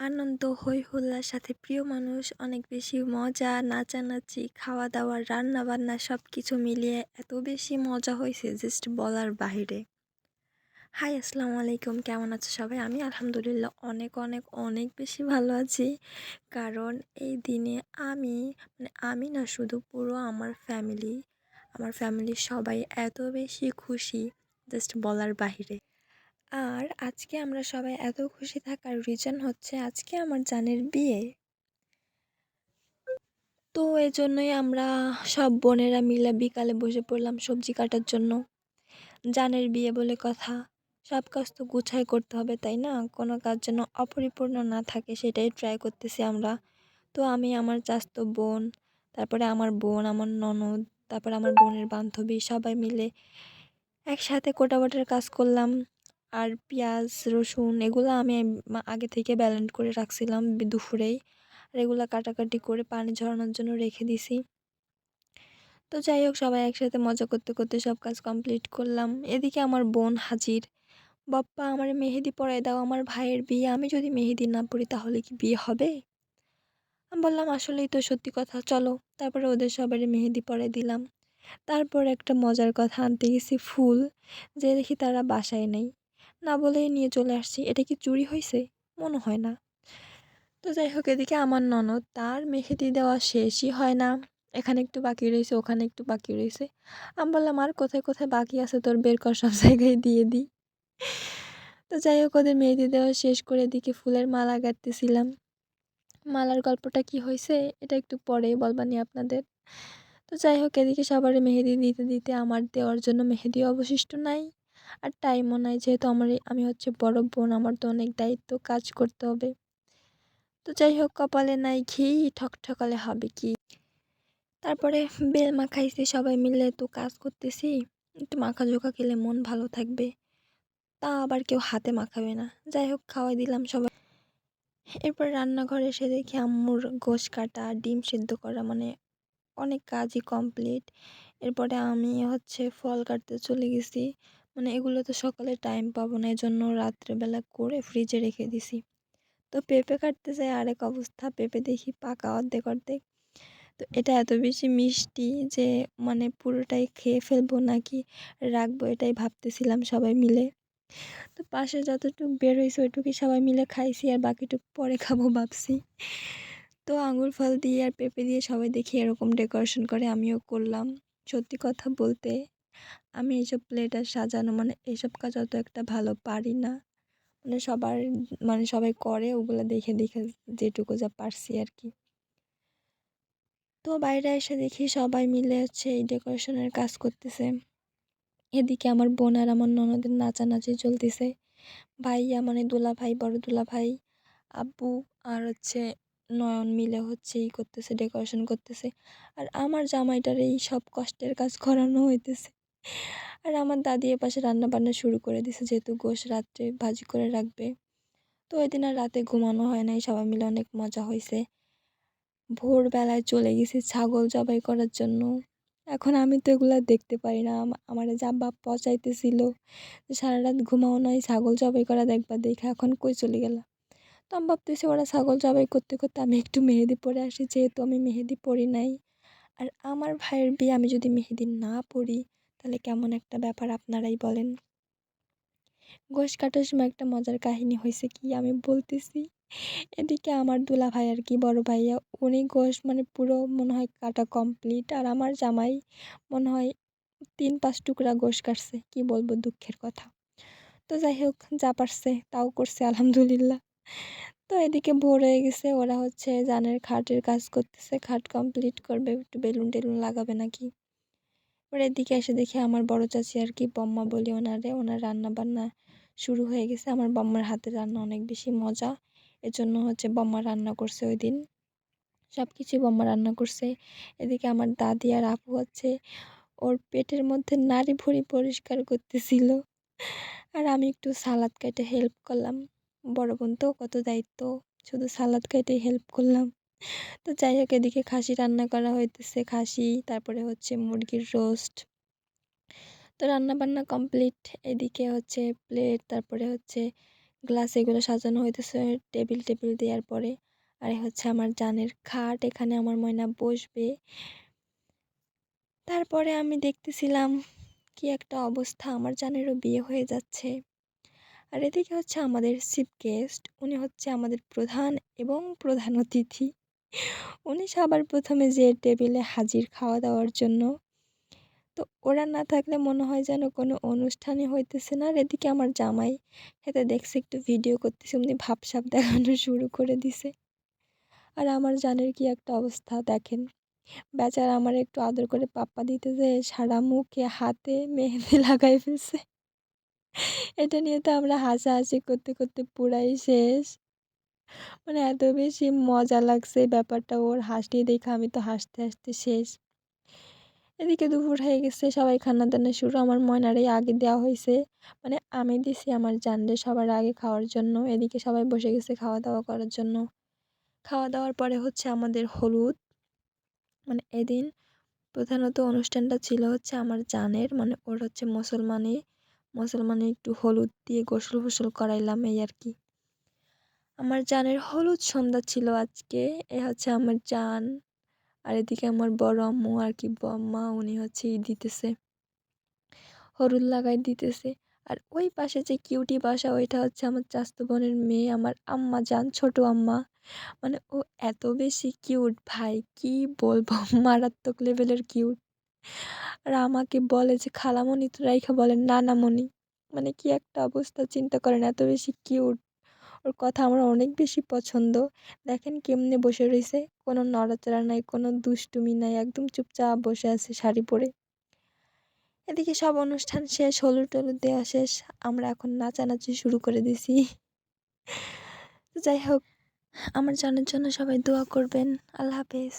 আনন্দ, হই-হুল্লার সাথে প্রিয় মানুষ, অনেক বেশি মজা, নাচানাচি, খাওয়া-দাওয়া, রান্না-বান্না সবকিছু মিলিয়ে এত বেশি মজা হইছে জাস্ট বলার বাহিরে। হাই, আসসালামু আলাইকুম। কেমন আছো সবাই? আমি আলহামদুলিল্লাহ অনেক, অনেক, অনেক বেশি ভালো আছি। কারণ এই দিনে আমি না শুধু পুরো আমার ফ্যামিলির সবাই এত বেশি খুশি জাস্ট বলার বাহিরে। আর আজকে আমরা সবাই এত খুশি থাকার রিজন হচ্ছে আজকে আমার জানের বিয়ে। তো এজন্যই আমরা সব বোনেরা মিলে বিকালে বসে পড়লাম সবজি কাটার জন্য। জানের বিয়ে বলে কথা, সব কাজ তো গুছাই করতে হবে, তাই না? কোনো কাজ যেন অপরিপূর্ণ না থাকে সেটাই ট্রাই করতেছি আমরা। তো আমি, আমার চাচাতো বোন, তারপরে আমার বোন, আমার ননদ, তারপরে আমার বোনের বান্ধবী সবাই মিলে একসাথে কোটাবাটার কাজ করলাম। আর পেঁয়াজ রসুন এগুলো আমি আগে থেকে ব্যালেন্ড করে রাখছিলাম দুপুরেই। আর এগুলো কাটাকাটি করে পানি ঝরানোর জন্য রেখে দিছি। তো যাই হোক, সবাই একসাথে মজা করতে করতে সব কাজ কমপ্লিট করলাম। এদিকে আমার বোন হাজির। বাপ্পা, আমার মেহেদি পরায় দাও, আমার ভাইয়ের বিয়ে, আমি যদি মেহেদি না পরি তাহলে কি বিয়ে হবে? আমি বললাম আসলেই তো সত্যি কথা, চলো। তারপরে ওদের সবারই মেহেদি পরায় দিলাম। তারপর একটা মজার কথা, আনতে গেছি ফুল, যে দেখি তারা বাসায় নেই। না বলেই নিয়ে চলে আসছি। এটা কি চুরি হয়েছে? মনে হয় না। তো যাই হোক, এদিকে আমার ননদ, তার মেহেদি দেওয়া শেষই হয় না। এখানে একটু বাকি রয়েছে, ওখানে একটু বাকি রয়েছে। আমি বললাম আর কোথায় কোথায় বাকি আছে তোর, বের কর, সব জায়গায় দিয়ে দিই। তো যাই হোক, ওদের মেহেদি দেওয়া শেষ করে এদিকে ফুলের মালা গাঁথতেছিলাম। মালার গল্পটা কি হয়েছে এটা একটু পরেই বলবানি আপনাদের। তো যাই হোক, এদিকে সবারই মেহেদি দিতে দিতে আমার দেওয়ার জন্য মেহেদি অবশিষ্ট নাই। আর টাইমও নাই, যেহেতু আমি হচ্ছে বড় বোন, আমার তো অনেক দায়িত্ব, কাজ করতে হবে। তো যাই হোক, কপালে নাই ঘি, ঠকঠকালে হবে কি। তারপরে বেল মাখাইছি সবাই মিলে, তো কাজ করতেছি। একটু মাখাজোখা খেলে মন ভালো থাকবে, তা আবার কেউ হাতে মাখাবে না। যাই হোক, খাওয়াই দিলাম সবাই। এরপর রান্নাঘরে এসে দেখি আম্মুর গোশ কাটা, ডিম সিদ্ধ করা, মানে অনেক কাজই কমপ্লিট। এরপরে আমি হচ্ছে ফল কাটতে চলে গেছি। মানে এগুলো তো সকালে টাইম পাবো না, এজন্য রাত্রেবেলা করে ফ্রিজে রেখে দিছি। তো পেঁপে কাটতে যাই, আরেক অবস্থা, পেঁপে দেখি পাকা অর্ধেক অর্ধেক। তো এটা এত বেশি মিষ্টি যে মানে পুরোটাই খেয়ে ফেলবো নাকি রাখবো, এটাই ভাবতেছিলাম সবাই মিলে। তো পাশে যতটুকু বের হয়েছে ওইটুকুই সবাই মিলে খাইছি, আর বাকিটুকু পরে খাবো ভাবছি। তো আঙুর ফল দিয়ে আর পেঁপে দিয়ে সবাই দেখি এরকম ডেকোরেশন করে, আমিও করলাম। সত্যি কথা বলতে আমি এইসব প্লেট আর সাজানো, মানে এইসব কাজ অত একটা ভালো পারি না। মানে সবাই করে ওগুলো দেখে দেখে যেটুকু যা পারছি আর কি। তো বাইরে এসে দেখি সবাই মিলে হচ্ছে এই ডেকোরেশনের কাজ করতেছে। এদিকে আমার বোন আর আমার ননদের নাচানাচি চলতেছে। ভাইয়া মানে দুলাভাই, বড় দুলাভাই, আব্বু আর হচ্ছে নয়ন মিলে হচ্ছে ই করতেছে, ডেকোরেশন করতেছে। আর আমার জামাইটার এই সব কষ্টের কাজ করানো হইতেছে। আর আমার দাদি এপাশে রান্না বান্না শুরু করে দিছে, যেহেতু গোশ রাত্রে ভাজি করে রাখবে। তো ওই দিন আর রাতে ঘুমানো হয় নাই, সবাই মিলে অনেক মজা হয়েছে। ভোরবেলায় চলে গেছি ছাগল জবাই করার জন্য। এখন আমি তো এগুলা দেখতে পারি না। আমার যা বাপ পচাইতেছিল যে সারা রাত ঘুমাও নাই, ছাগল জবাই করা দেখবা, দেখে এখন কই চলে গেলা। তো আমি ভাবতেছি ওরা ছাগল জবাই করতে করতে আমি একটু মেহেদি পরে আসি, যেহেতু আমি মেহেদি পরি নাই। আর আমার ভাইয়ের বিয়ে আমি যদি মেহেদি না পরি তাহলে কেমন একটা ব্যাপার আপনারাই বলেন। গোশ কাটার সময় একটা মজার কাহিনী হয়েছে, কি আমি বলতেছি। এদিকে আমার দুলাভাই আর কি, বড় ভাইয়া, উনি গোশ মানে পুরো মনে হয় কাটা কমপ্লিট, আর আমার জামাই মনে হয় 3-5 টুকরা গোশ কাটছে। কি বলবো, দুঃখের কথা। তো যাই হোক, যা পারছে তাও করছে আলহামদুলিল্লাহ। তো এদিকে ভোর হয়ে গেছে, ওরা হচ্ছে জানের খাটের কাজ করতেছে, খাট কমপ্লিট করবে, একটু বেলুন টেলুন লাগাবে নাকি। এবার এদিকে এসে দেখি আমার বড় চাচি আর কি, বম্মা বলি ওনারে, ওনার রান্না বান্না শুরু হয়ে গেছে। আমার বম্মার হাতের রান্না অনেক বেশি মজা, এজন্য হচ্ছে বম্মা রান্না করছে ওই দিন, সব কিছুই বম্মা রান্না করছে। এদিকে আমার দাদি আর আপু হচ্ছে ওর পেটের মধ্যে নাড়ি ভুড়ি পরিষ্কার করতেছিল। আর আমি একটু সালাদ কেটে হেল্প করলাম। বড় বোন তো কত দায়িত্ব, শুধু সালাদ কেটে হেল্প করলাম। তো যাই হোক, এদিকে খাসি রান্না করা হইতেছে, খাসি, তারপরে হচ্ছে মুরগির রোস্ট। তো রান্না বান্না কমপ্লিট। এদিকে হচ্ছে প্লেট, তারপরে হচ্ছে গ্লাসে এগুলো সাজানো হইতেছে টেবিল টেবিল দেওয়ার পরে। আর এ হচ্ছে আমার জানের খাট, এখানে আমার ময়না বসবে। তারপরে আমি দেখতেছিলাম কি একটা অবস্থা, আমার জানেরও বিয়ে হয়ে যাচ্ছে। আর এদিকে হচ্ছে আমাদের চিফ গেস্ট, উনি হচ্ছে আমাদের প্রধান এবং প্রধান অতিথি। উনি সবার প্রথমে যে টেবিলে হাজির খাওয়া দাওয়ার জন্য। তো ওরা না থাকলে মনে হয় যেন কোনো অনুষ্ঠানই হইতেছে না। আর এদিকে আমার জামাই খেতে দেখছে একটু ভিডিও করতেছে, উনি ভাবসাব দেখানো শুরু করে দিছে। আর আমার জানের কি একটা অবস্থা দেখেন, বেচারা আমার একটু আদর করে পাপ্পা দিতে যেয়ে সারা মুখে হাতে মেহেদি লাগাই ফেলছে। এটা নিয়ে তো আমরা হাসাহাসি করতে করতে পুরাই শেষ। মানে এত বেশি মজা লাগছে ব্যাপারটা, ওর হাসি দেখে আমি তো হাসতে হাসতে শেষ। এদিকে দুপুর হয়ে গেছে, সবাই খানা দানা শুরু। আমার ময়নারই আগে দেওয়া হয়েছে, মানে আমি দিছি আমার জানলে সবার আগে খাওয়ার জন্য। এদিকে সবাই বসে গেছে খাওয়া দাওয়া করার জন্য। খাওয়া দাওয়ার পরে হচ্ছে আমাদের হলুদ, মানে এদিন প্রধানত অনুষ্ঠানটা ছিল হচ্ছে আমার জানের, মানে ওর হচ্ছে মুসলমানি একটু হলুদ দিয়ে গোসল ফোসল করাইলাম, এই আর কি। আমার জানের হলুদ সন্ধ্যা ছিল আজকে। এ হচ্ছে আমার জান। আর এদিকে আমার বড় আম্মু আর কি বম্মা, উনি হচ্ছে দিতেছে, হলুদ লাগাই দিতেছে। আর ওই পাশে যে কিউটি বাসা, ওইটা হচ্ছে আমার চাচাতো বোনের মেয়ে, আমার আম্মা জান, ছোট আম্মা। মানে ও এত বেশি কিউট ভাই, কি বলবো, মারাত্মক লেভেলের কিউট। আর আমাকে বলে যে খালামণি তো রাইখা বলেন নানামণি, মানে কি একটা অবস্থা চিন্তা করেন, এত বেশি কিউট। ওর কথা আমার অনেক বেশি পছন্দ। দেখেন কেমনে বসে রয়েছে, কোনো নড়াচড়া নাই, কোনো দুষ্টুমি নাই, একদম চুপচাপ বসে আছে শাড়ি পরে। এদিকে সব অনুষ্ঠান শেষ, হলুদ টলুদ দেওয়া শেষ, আমরা এখন নাচানাচি শুরু করে দিছি। তো যাই হোক, আমার জানার জন্য সবাই দোয়া করবেন। আল্লাহ হাফেজ।